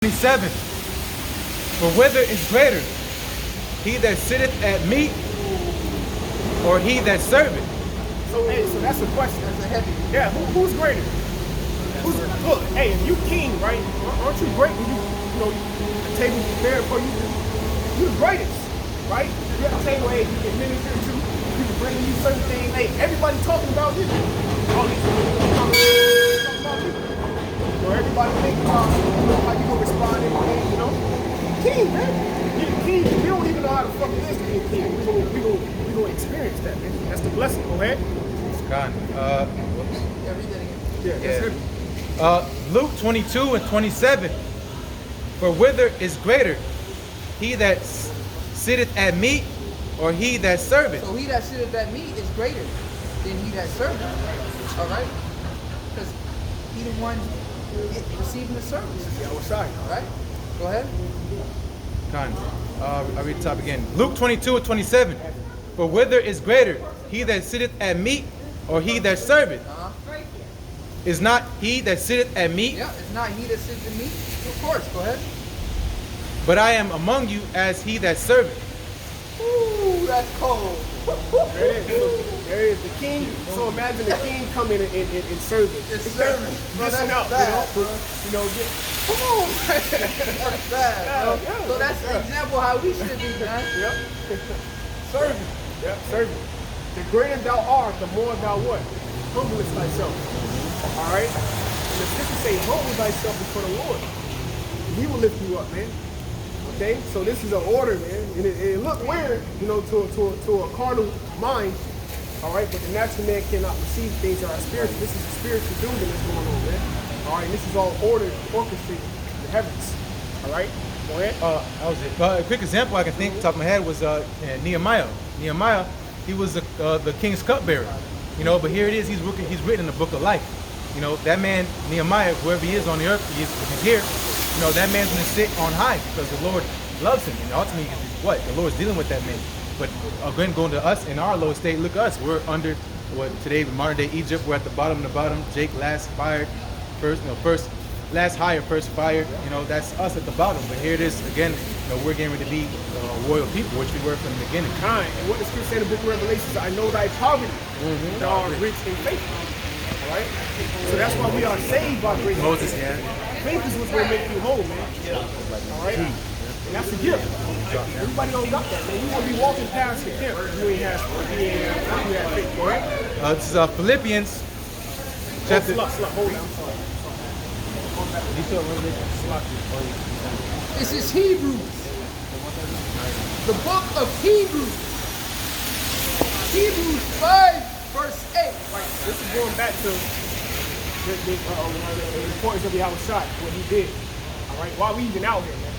27. For whither is greater, he that sitteth at meat, or he that serveth? So that's a question. That's a heavy. Yeah, who's greater? Look, hey, if you king, right? Aren't you great when the table prepared for you? You the greatest, right? You have a table, hey, you can minister to, people bringing you certain things. Hey, everybody talking about you. All these people talking about you. Or everybody thinking about how you gonna respond to anything, King, man. You're the king. We don't even know how the fuck it is to be a king. We gonna experience that, man. That's the blessing. Go ahead. God. Whoops. Yeah, read that again. Yeah, that's heavy. Luke 22 and 27. For whither is greater, he that sitteth at meat, or he that serveth? So he that sitteth at meat is greater than he that serveth. All right? Because he the one receiving the service. Yeah, what's side? All right? Go ahead. God. I'll read the top again. Luke 22 and 27. For whither is greater, he that sitteth at meat, or he that serveth? Is not he that sitteth at meat? Yeah, it's not he that sits at meat. Of course, go ahead. But I am among you as he that serveth. Ooh, that's cold. There it is. There it is. The king. So imagine the king coming in service. It's serving. Bro, Listen that's up, bad, come on. That's bad, bro. Yeah. So that's an example how we should be, man. Yep. Serving. Yep, serving. The greater thou art, the more thou what? Humblest thyself. Alright? And the scripture say, humble thyself before the Lord. He will lift you up, man. Okay? So this is an order, man. And it look weird, to a carnal mind. Alright, but the natural man cannot receive things that are spiritual. This is a spiritual building that's going on, man. Alright, and this is all ordered, orchestrated in the heavens. Alright? Go ahead. That was it. A quick example I can think off the top of my head was Nehemiah. Nehemiah, he was the king's cupbearer. But here it is, he's written in the book of life. That man, Nehemiah, whoever he is on the earth, if he's here, that man's going to sit on high because the Lord loves him. And ultimately, what? The Lord's dealing with that man. But again, going to us in our low state, look at us. We're under what today, modern day Egypt. We're at the bottom of the bottom. Jake last fired, last hired, first fired. That's us at the bottom. But here it is again. We're getting ready to be royal people, which we were from the beginning. Kind. And what the scripture said in the book of Revelations, I know thy poverty, thou art rich in faith. All right. So that's why we are saved by grace. Moses, yeah. Faith is what's going to make you whole, man. All right. And that's a gift. Everybody don't got that, man. You want to be walking past the camp. You ain't have faith, all right? This is Philippians chapter. Hold on, I'm sorry. This is Hebrews. The book of Hebrews. Hebrews 5, verse 8. Right. This is going back to the importance of Yahweh Shai, what he did. All right. Why we even out here, man?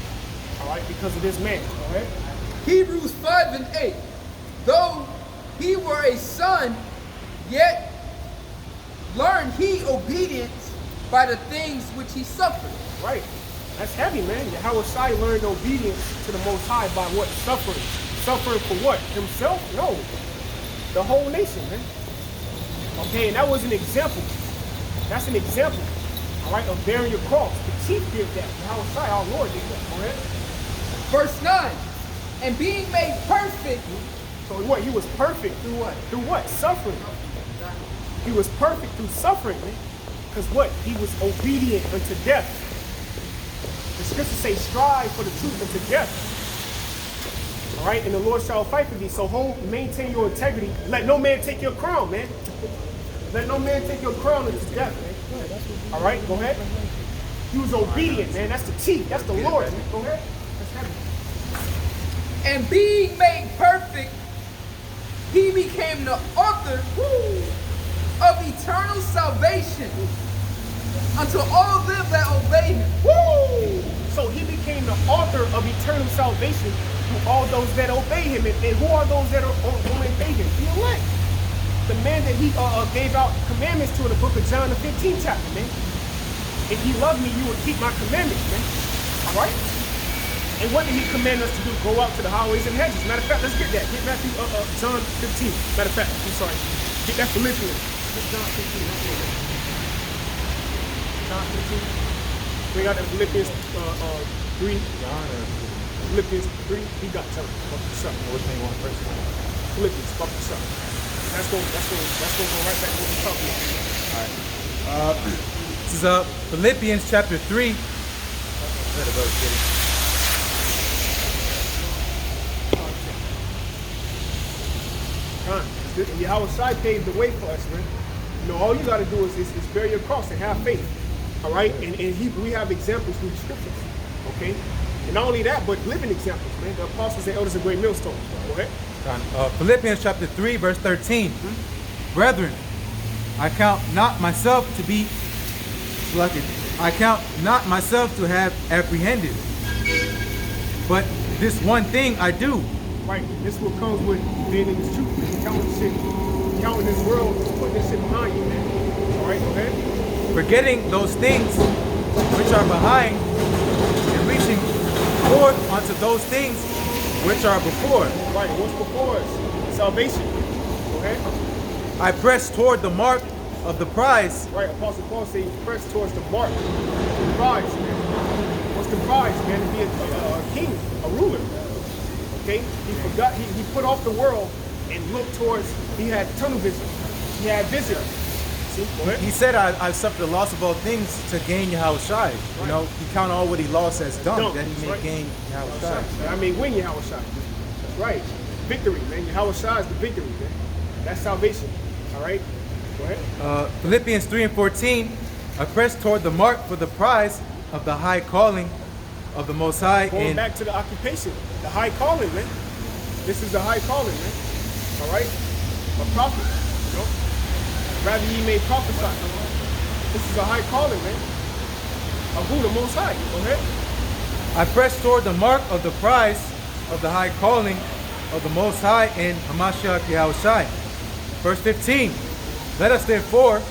All right. Because of this man. All right. Hebrews 5 and 8. Though he were a son, yet learned he obedience by the things which he suffered. Right. That's heavy, man. Yahweh Shai learned obedience to the Most High by what? Suffering. Suffering for what? Himself? No. The whole nation, man. Okay, and that was an example. That's an example, all right, of bearing your cross. The chief did that. Yahweh Shai, our Lord, did that. All right? Verse 9. And being made perfect. So what? He was perfect through what? Through what? Suffering. He was perfect through suffering, man. Because what? He was obedient unto death. The scriptures say, strive for the truth unto death. All right? And the Lord shall fight for thee. So maintain your integrity. Let no man take your crown, man. Let no man take your crown unto death, man. All right? Go ahead. He was obedient, man. That's the chief. That's the Lord, man. Go ahead. That's heavy. And being made perfect, he became the author of eternal salvation unto all them that obey him. Woo! So he became the author of eternal salvation to all those that obey him. And who are those that obey him? The elect. The man that he gave out commandments to in the book of John, the 15th chapter, man. If you love me, you will keep my commandments, man. All right? And what did he command us to do? Go out to the highways and hedges. Matter of fact, let's get that. Get Matthew, John 15. Matter of fact, I'm sorry. Get that Philippians. Get John 15. John 15. We got that Philippians 3. John or Philippians 3. He got tell him about the son. which thing you want first? Philippians about the son. That's going to go right back to what we're talking about. This is Philippians chapter 3. Let it go, get it. Yahweh Shai paved the way for us, man. You know, all you got to do is bear your cross and have faith. All right? And we have examples through the scriptures. Okay? And not only that, but living examples, man. The apostles and elders of great millstones. Go ahead. Philippians chapter 3, verse 13. Brethren, I count not myself to be lucky. I count not myself to have apprehended. But this one thing I do. Right. This is what comes with being in this truth. Counting this world, putting this shit behind you, man. All right, go ahead. Forgetting those things which are behind and reaching forth unto those things which are before. Right. What's before us? Salvation. Go ahead. I press toward the mark of the prize. Right. Apostle Paul says press towards the mark. The prize, man. What's the prize, man? To be a king, a ruler. Okay? He forgot, he put off the world and looked towards, he had tunnel vision. He had vision. See? Go ahead. He said, I suffered the loss of all things to gain Yahweh Shai. Right. You know, he counted all what he lost as dung, that he That's may right. gain Yahweh Shai. I mean, win Yahweh Shai. That's right. Victory, man. Yahweh Shai is the victory, man. That's salvation. All right? Go ahead. Philippians 3 and 14, I press toward the mark for the prize of the high calling of the Most High. Going back to the occupation, the high calling, man. This is the high calling, man. All right? A prophet, you know? Rather ye may prophesy. This is a high calling, man. Of who? The Most High. Go ahead. I press toward the mark of the prize of the high calling of the Most High in Hamashiach Yahweh Shai. Verse 15, let us therefore,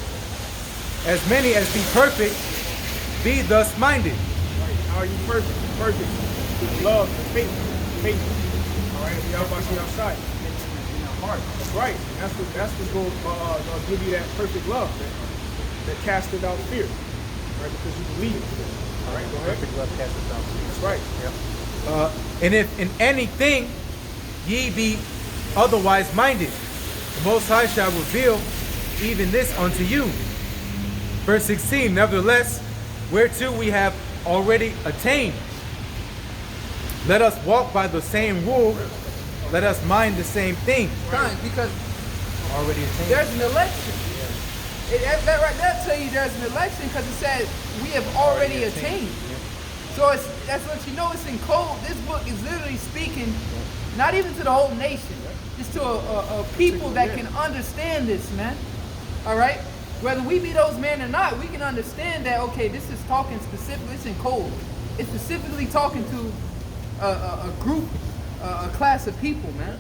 as many as be perfect, be thus minded. Right. How are you perfect? Perfect. With love and faith. Faith. All right. Yahweh outside. That's right. That's what's going to give you that perfect love, man. That casteth out fear. Right? Because you believe. All right. Go ahead. Perfect love casteth out fear. That's right. Yep. And if in anything ye be otherwise minded, the Most High shall reveal even this unto you. Verse 16, nevertheless, whereto we have already attained, let us walk by the same rule, let us mind the same thing. Fine, because Already attained. there's an election. That right there tell you there's an election because it said we have already attained. So that's what you know. It's in code. This book is literally speaking, not even to the whole nation, just to a people that can understand this, man. All right. Whether we be those men or not, we can understand that. Okay, this is talking specifically. It's in code. It's specifically talking to a group, a class of people, man.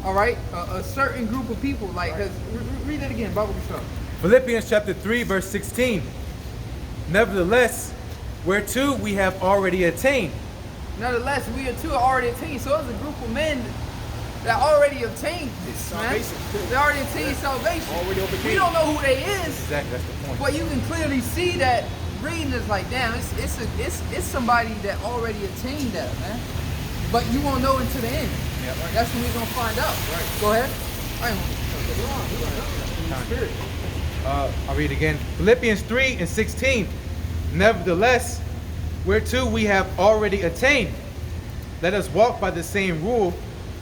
All right, a certain group of people. Like, read it again, Bible Bishop. Philippians chapter 3, verse 16. Nevertheless, whereto we have already attained. Nevertheless, we are too already attained. So it's a group of men that already obtained this, man. Salvation. They already attained salvation. Already overcame. We don't know who they is, Exactly, that's the point. but you can clearly see that reading is like, damn, it's somebody that already attained that, man. But you won't know until the end. Yep. That's when we're gonna find out. Right. Go ahead. Spirit. I'll read again. Philippians 3 and 16. Nevertheless, whereto we have already attained, let us walk by the same rule,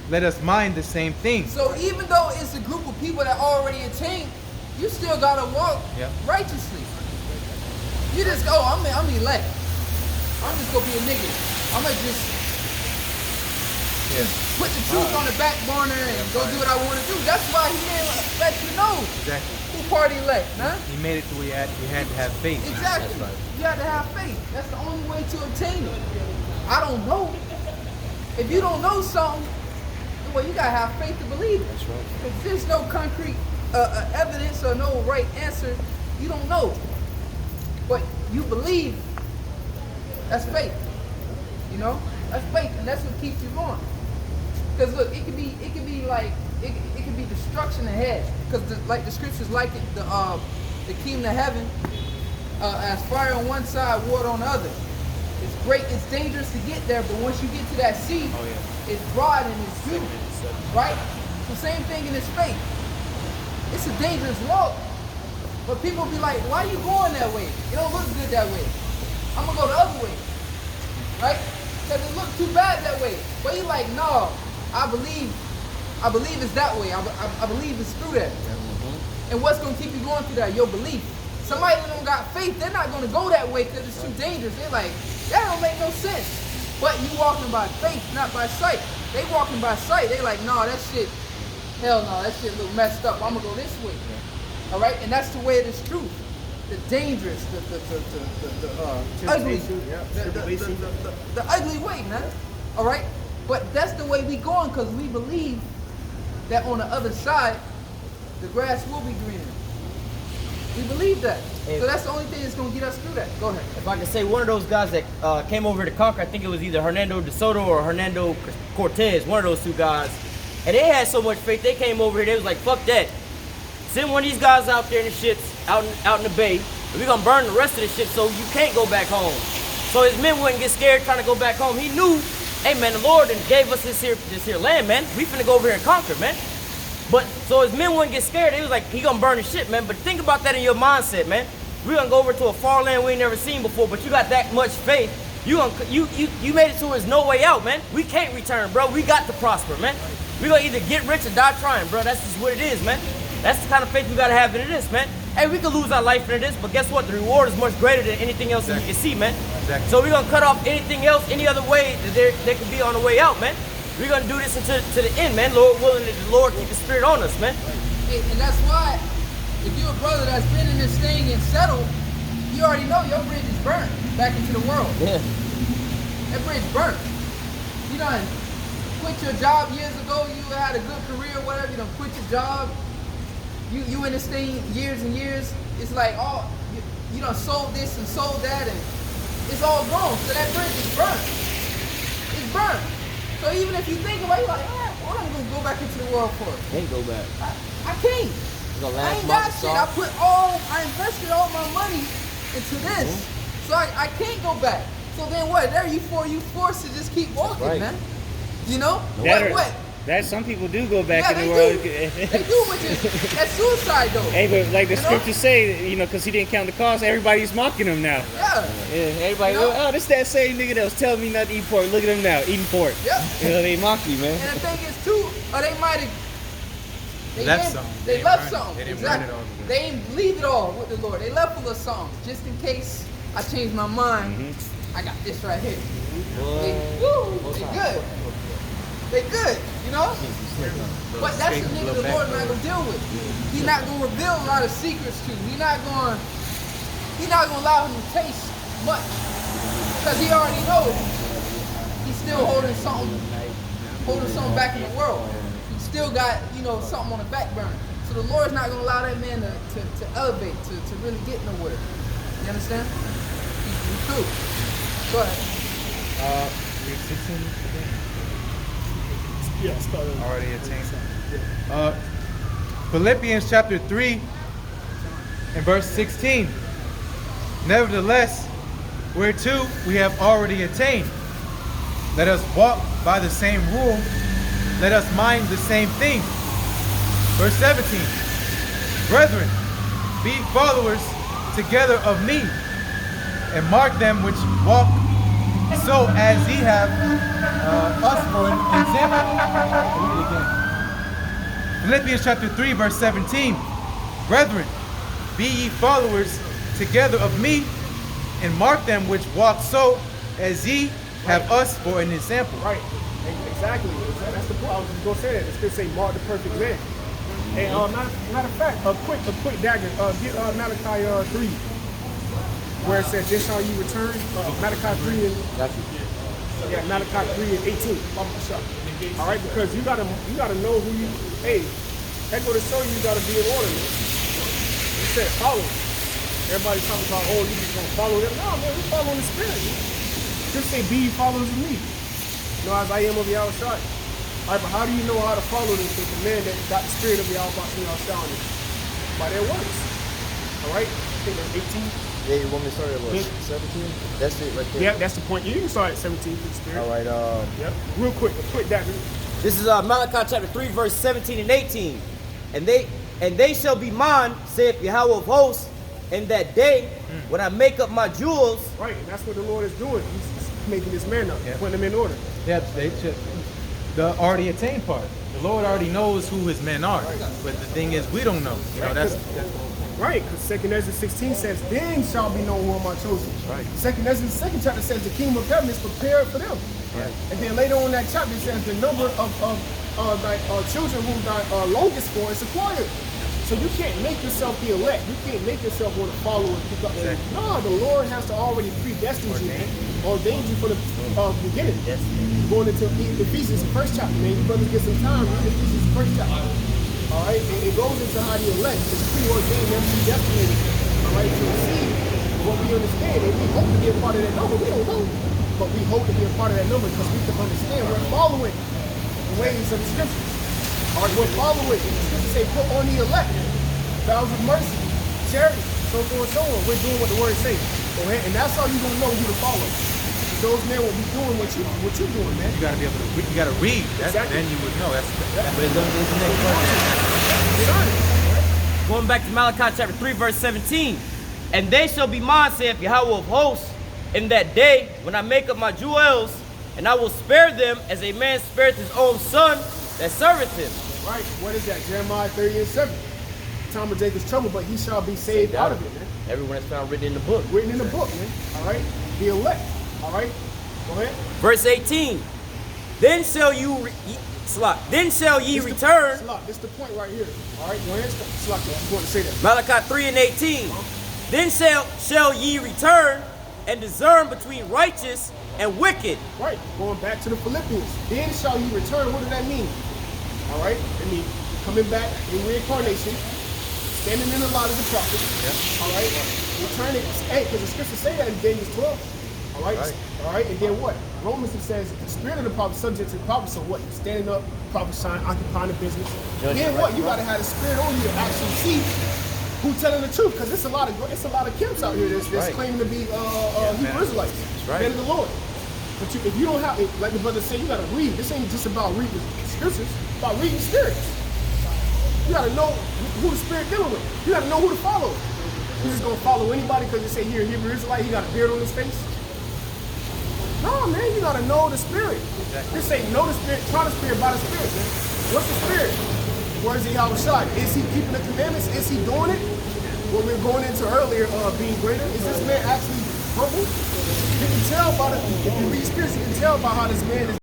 let us mind the same thing. So even though it's a group of people that already attained, you still gotta walk Yep. righteously. You just go, I'm elect. I'm just gonna be a nigga. I'm gonna just put the truth on the back burner and go do what I want to do. That's why he didn't let you know Exactly. who party elect, man. He made it to where he had to have faith. Exactly. That's right. You have to have faith. That's the only way to obtain it. I don't know. If you don't know something, well, you gotta have faith to believe it. That's right. If there's no concrete evidence or no right answer, you don't know. But you believe. That's faith. You know, that's faith, and that's what keeps you going. Because look, it could be like it could be destruction ahead. Because like the scriptures, like it, the kingdom of heaven as fire on one side, water on the other. It's great, it's dangerous to get there, but once you get to that sea, it's broad and it's beautiful, right? The same thing in this faith. It's a dangerous walk, but people be like, why are you going that way? It don't look good that way. I'm gonna go the other way, right? Because it look too bad that way. But you like, no, I believe it's that way. I believe it's through that. And what's gonna keep you going through that? Your belief. Somebody that don't got faith, they're not gonna go that way because it's too dangerous. They're like, that don't make no sense. But you walking by faith, not by sight. They walking by sight. They like, no, that shit, hell no, that shit look messed up. I'm gonna go this way. All right, and that's the way it is truth. The dangerous, the ugly, the ugly way, man. All right, but that's the way we going because we believe that on the other side, the grass will be greener. We believe that. So that's the only thing that's going to get us through that. Go ahead. If I could say, one of those guys that came over to conquer, I think it was either Hernando de Soto or Hernando Cortez, one of those two guys. And they had so much faith, they came over here, they was like, fuck that. Send one of these guys out there in the shits, out in the bay, and we're going to burn the rest of the shit so you can't go back home. So his men wouldn't get scared trying to go back home. He knew, hey man, the Lord gave us this here land, man. We finna go over here and conquer, man. But so his men wouldn't get scared. He was like, he gonna burn the shit, man. But think about that in your mindset, man. We're gonna go over to a far land we ain't never seen before, but you got that much faith. You made it to there's no way out, man. We can't return, bro. We got to prosper, man. We gonna either get rich or die trying, bro. That's just what it is, man. That's the kind of faith we gotta have into this, man. Hey, we could lose our life into this, but guess what? The reward is much greater than anything else that you can see, man. Exactly. So we're gonna cut off anything else, any other way that they could be on the way out, man. We're gonna do this until to the end, man. Lord willing, that the Lord keep the spirit on us, man. And that's why, if you're a brother that's been in this thing and settled, you already know your bridge is burnt back into the world. Yeah. That bridge burnt. You done quit your job years ago. You had a good career, whatever. You done quit your job. You in this thing years and years. It's like you done sold this and sold that, and it's all gone. So that bridge is burnt. It's burnt. So even if you think about it, you're like, what am I gonna go back into the world for? Can't go back. I can't. I ain't got shit. I invested all my money into this. So I can't go back. So then what? There you forced to just keep walking, right. man. You know? What? That some people do go back in the world. They do, which is that's suicide though. Hey, but like the You know? scriptures say, because he didn't count the cost, everybody's mocking him now. Yeah. Everybody, You know? oh, this that same nigga that was telling me not to eat pork. Look at him now, eating pork. Yeah. They mock you, man. And the thing is too, or they might have Left something. They They left didn't burn it. something. They didn't burn Exactly. it all. They didn't leave it all with the Lord. They left with a song, just in case I change my mind. I got this right here. They good. They good, you know? But that's the nigga the Lord not gonna deal with. He's not gonna reveal a lot of secrets to. He's not gonna allow him to taste much. Because he already knows he's still holding something back in the world. He's still got, something on the back burner. So the Lord's not gonna allow that man to elevate, to really get nowhere. You understand? He's through. Go ahead. Read 16 again. Yeah, start over. Already attained. Philippians chapter 3 and verse 16. Nevertheless, whereto we have already attained, let us walk by the same rule, let us mind the same thing. Verse 17. Brethren, be followers together of me, and mark them which walk so as ye have us for an example. Read it again. Philippians chapter 3 verse 17. Brethren, be ye followers together of me, and mark them which walk so as ye have us for an example. Right. Exactly. That's the point. I was just gonna say that. It's gonna say mark the perfect man. And matter of fact, a quick dagger. Get Malachi 3, where it says, "This shall you return." Malachi 3 and Malachi 3 and 18. All right, because you gotta know who you. Hey, that go to show you gotta be in order. You said follow. Everybody's talking about, oh, you just gonna follow them. No, man, we following the spirit. Just say, be followers of me. As I am of Yahushua. All right, but how do you know how to follow this with the man that got the spirit of Yahushua on you? By their works. All right? I think that's 18. Yeah, you want me to start at what? Yeah. 17? That's it right there. Yeah, that's the point. You can start at 17 for the spirit. All right. Yep. Real quick, that. This is Malachi chapter 3, verse 17 and 18. And they shall be mine, saith Yahweh of hosts, in that day when I make up my jewels. Right, and that's what the Lord is doing. He's making this man up, putting him in order. Yeah, they should. The already attained part. The Lord already knows who his men are. But the thing is, we don't know. You know, that's Right, because 2 Ezra 16 says, then shall be known who are my chosen. Right. 2 Ezra, the second chapter says, the kingdom of heaven is prepared for them. Right. And then later on in that chapter, it says, the number of thy children whom thy longest for is acquired. So you can't make yourself the elect. You can't make yourself want to follow and pick up. Exactly. No, the Lord has to already predestine you, ordained you from the beginning. Going into Ephesians, the first chapter, man. You brothers get some time, read Ephesians, the first chapter. All right, it goes into how the elect is preordained and predestinated. All right, to receive what we understand, and we hope to be a part of that number. We don't know, but we hope to be a part of that number because we can understand we're following the ways of the scriptures. All right, we're following. The scriptures say, put on the elect, vows of mercy, charity, so forth and so on. We're doing what the word says, okay? And that's how you're gonna know who to follow. Those men will be doing what you're doing, man. you gotta be able to. You gotta read. That's, Exactly. Then you would know. That's Wisdom is the next verse. Get on it, right? Going back to Malachi chapter 3, verse 17. And they shall be mine, saith Yahweh of hosts, in that day when I make up my jewels, and I will spare them as a man spareth his own son that serveth him. Right. What is that? Jeremiah 30:7. Time of Jacob's trouble, but he shall be saved out of it, man. Everyone that's found written in the book. Written in the book, man. All right. The elect. All right. Go ahead. Verse 18. Then shall then shall ye return. Slot. This is the point right here. All right. Go ahead. Slot. I'm going to say that. Malachi 3 and 18. Then shall ye return and discern between righteous and wicked. Right. Going back to the Philippians. Then shall you return. What does that mean? All right. I mean, coming back in reincarnation, standing in the light of the prophet. Yeah. All right. Returning. Hey, because the scriptures say that in Daniel 12. All right. All right. And then what? Romans, it says the spirit of the prophet subject to the prophet. So what? Standing up, prophesying, occupying the business. Then what? You got to have the spirit on you to actually see who's telling the truth. Because it's a lot of camps out here that's claiming to be Hebrew Israelites. right. Men of the Lord. But if you don't have it, like the brother said, you got to read. This ain't just about reading the scriptures. It's about reading spirits. You got to know who the spirit dealing with. You got to know who to follow. You just gonna follow anybody because they say you're a Hebrew Israelite, he got a beard on his face? No, man, you gotta know the spirit. This say know the spirit, try the spirit by the spirit, man. What's the spirit? Where's the Yahweh Shai? Is he keeping the commandments? Is he doing it? What we were going into earlier, being greater, is this man actually humble? You can tell by if you read spirits, you can tell by how this man is